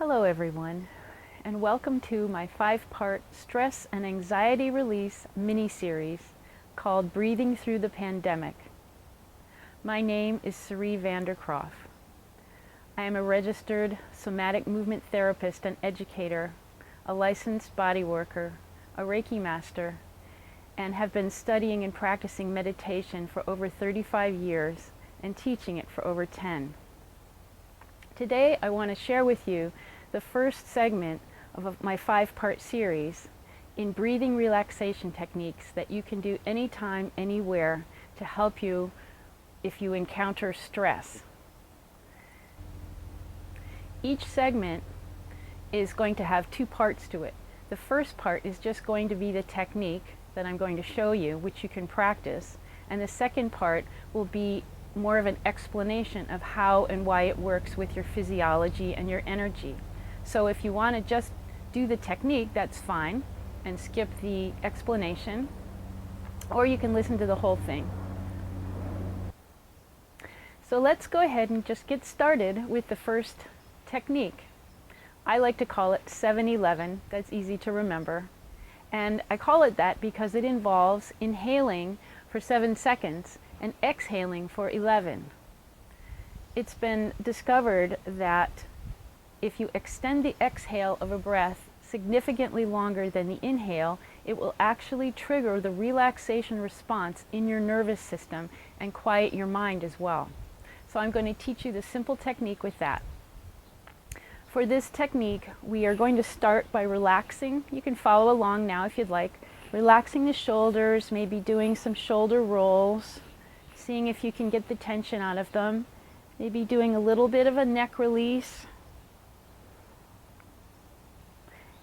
Hello everyone, and welcome to my 5-part stress and anxiety release mini-series called Breathing Through the Pandemic. My name is Sari Vanderkroff. I am a registered somatic movement therapist and educator, a licensed body worker, a Reiki master, and have been studying and practicing meditation for over 35 years and teaching it for over 10. Today I want to share with you the first segment of my 5-part series in breathing relaxation techniques that you can do anytime, anywhere to help you if you encounter stress. Each segment is going to have 2 parts to it. The first part is just going to be the technique that I'm going to show you, which you can practice, and the second part will be more of an explanation of how and why it works with your physiology and your energy. So if you want to just do the technique, that's fine, and skip the explanation, or you can listen to the whole thing. So let's go ahead and just get started with the first technique. I like to call it 7-11, that's easy to remember. And I call it that because it involves inhaling for 7 seconds and exhaling for 11. It's been discovered that if you extend the exhale of a breath significantly longer than the inhale, it will actually trigger the relaxation response in your nervous system and quiet your mind as well. So I'm going to teach you the simple technique with that. For this technique, we are going to start by relaxing. You can follow along now if you'd like. Relaxing the shoulders, maybe doing some shoulder rolls, seeing if you can get the tension out of them, maybe doing a little bit of a neck release,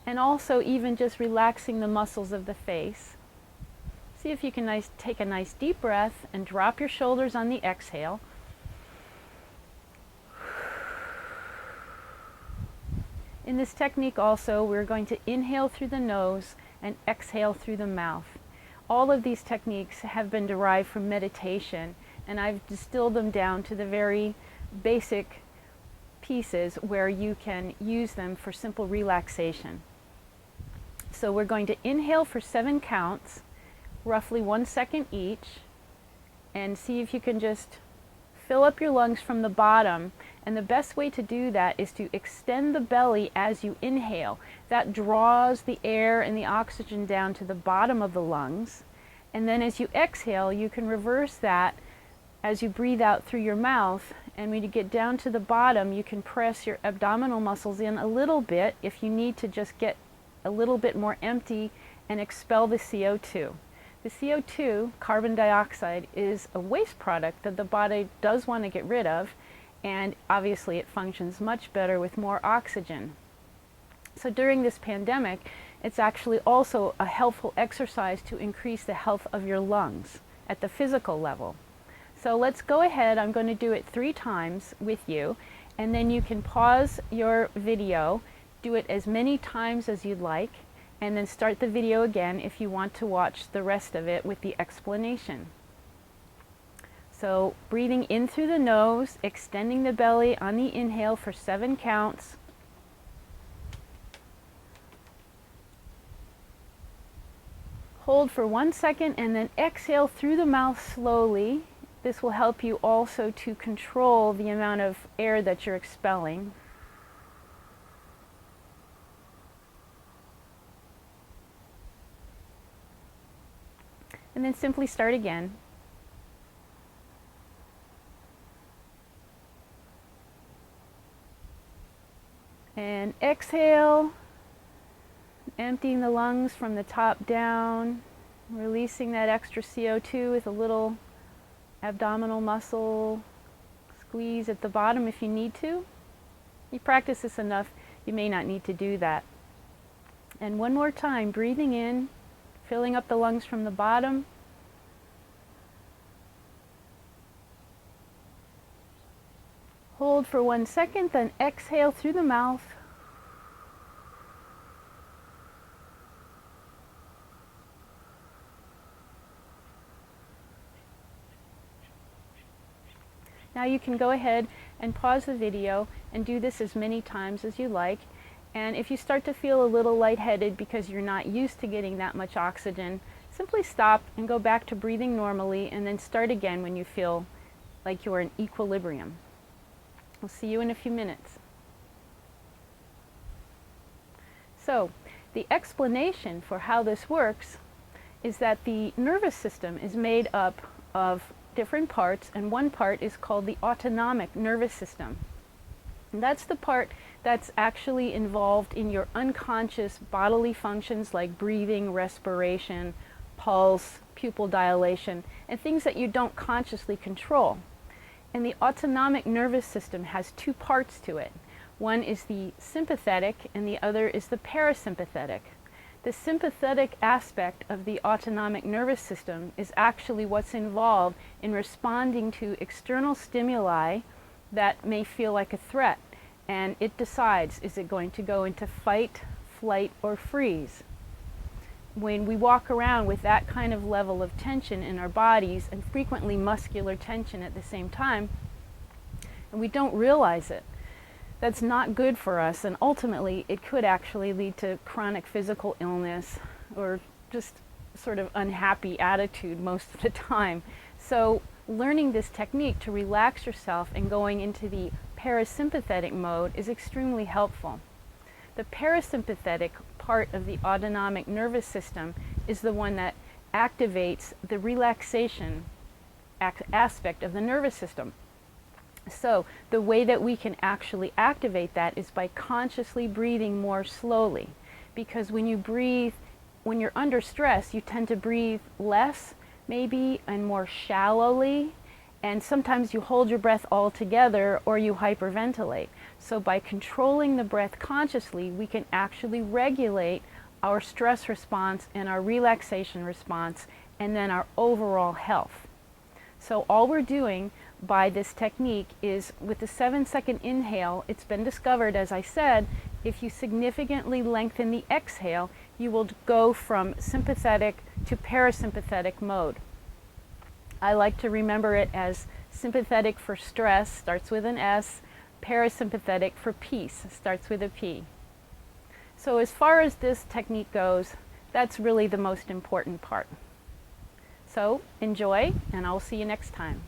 and also even just relaxing the muscles of the face. See if you can take a nice deep breath and drop your shoulders on the exhale. In this technique also, we're going to inhale through the nose and exhale through the mouth. All of these techniques have been derived from meditation, and I've distilled them down to the very basic pieces where you can use them for simple relaxation. So we're going to inhale for 7 counts, roughly 1 second each, and see if you can just fill up your lungs from the bottom. And the best way to do that is to extend the belly as you inhale. That draws the air and the oxygen down to the bottom of the lungs. And then as you exhale, you can reverse that as you breathe out through your mouth. And when you get down to the bottom, you can press your abdominal muscles in a little bit if you need to just get a little bit more empty and expel the CO2. The CO2, carbon dioxide, is a waste product that the body does want to get rid of, and obviously it functions much better with more oxygen. So during this pandemic, it's actually also a helpful exercise to increase the health of your lungs at the physical level. So let's go ahead. I'm going to do it 3 times with you, and then you can pause your video, do it as many times as you'd like, and then start the video again if you want to watch the rest of it with the explanation. So breathing in through the nose, extending the belly on the inhale for 7 counts. Hold for 1 second and then exhale through the mouth slowly. This will help you also to control the amount of air that you're expelling. And then simply start again. And exhale, emptying the lungs from the top down, releasing that extra CO2 with a little abdominal muscle squeeze at the bottom if you need to. You practice this enough, you may not need to do that. And one more time, breathing in, filling up the lungs from the bottom. Hold for 1 second, then exhale through the mouth. Now you can go ahead and pause the video and do this as many times as you like. And if you start to feel a little lightheaded because you're not used to getting that much oxygen, simply stop and go back to breathing normally, and then start again when you feel like you're in equilibrium. We'll see you in a few minutes. So, the explanation for how this works is that the nervous system is made up of different parts, and one part is called the autonomic nervous system. And that's the part that's actually involved in your unconscious bodily functions like breathing, respiration, pulse, pupil dilation, and things that you don't consciously control. And the autonomic nervous system has two parts to it. One is the sympathetic and the other is the parasympathetic. The sympathetic aspect of the autonomic nervous system is actually what's involved in responding to external stimuli that may feel like a threat. And it decides, is it going to go into fight, flight, or freeze? When we walk around with that kind of level of tension in our bodies, and frequently muscular tension at the same time, and we don't realize it, that's not good for us, and ultimately it could actually lead to chronic physical illness or just sort of unhappy attitude most of the time. So learning this technique to relax yourself and going into the parasympathetic mode is extremely helpful. The parasympathetic part of the autonomic nervous system is the one that activates the relaxation aspect of the nervous system. So the way that we can actually activate that is by consciously breathing more slowly. Because when you breathe, when you're under stress, you tend to breathe less, maybe, and more shallowly. And sometimes you hold your breath altogether or you hyperventilate. So by controlling the breath consciously, we can actually regulate our stress response and our relaxation response, and then our overall health. So all we're doing by this technique is, with the 7-second inhale, it's been discovered, as I said, if you significantly lengthen the exhale, you will go from sympathetic to parasympathetic mode. I like to remember it as sympathetic for stress, starts with an S, parasympathetic for peace, starts with a P. So as far as this technique goes, that's really the most important part. So enjoy, and I'll see you next time.